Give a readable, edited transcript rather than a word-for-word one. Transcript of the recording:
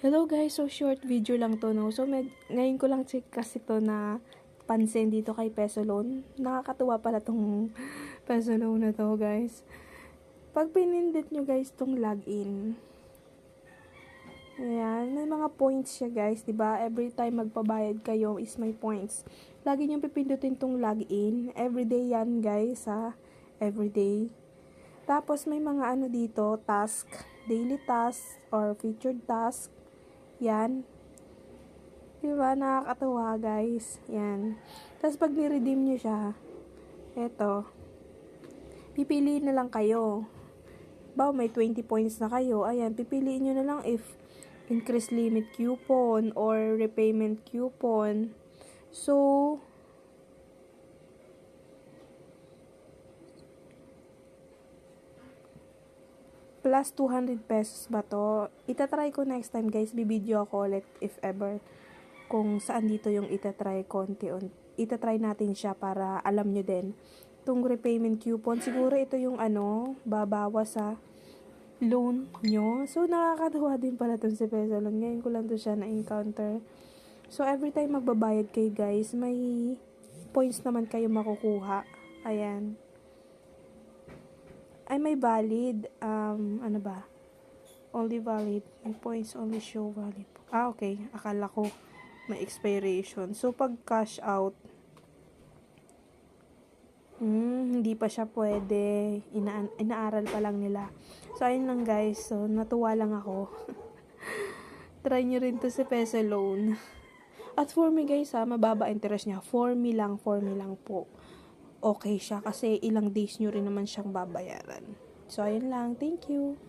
Hello guys, so short video lang to, no? So ngayon ko lang check kasi to na pansin dito kay Peso Loan. Nakakatuwa pala tong Peso Loan na to, guys. Pag pinindit nyo guys tong login, ayan, may mga points siya guys, diba? Every time magpabayad kayo is may points. Lagi nyo pipindutin tong login. Everyday yan guys, ha? Everyday. Tapos may mga ano dito, task, daily task or featured task. Yan. Diba? Nakakatawa, guys. Yan. Tapos, pag ni-redeem nyo siya, eto, pipiliin na lang kayo. Bawa, may 20 points na kayo. Ayan, pipiliin nyo na lang if increase limit coupon or repayment coupon. So, plus 200 pesos ba to? Itatry ko next time guys, bibideo ako ulit if ever kung saan dito yung itatry itatry natin siya para alam nyo din. Itong repayment coupon, siguro ito yung babawa sa loan nyo. So nakakatawa din pala itong si Peso Loan. Ngayon ko lang to siya na-encounter. So every time magbabayad kayo guys, may points naman kayo makukuha. Ayan. Ay, may valid, ano ba? Only valid. May points only show valid. Okay. Akala ko may expiration. So, pag cash out, hindi pa siya pwede. Inaaral pa lang nila. So, ayun lang guys. So, natuwa lang ako. Try nyo rin to si Peso Loan. At for me guys mababa interest niya. For me lang po. Okay siya kasi ilang days nyo rin naman siyang babayaran. So, ayun lang. Thank you.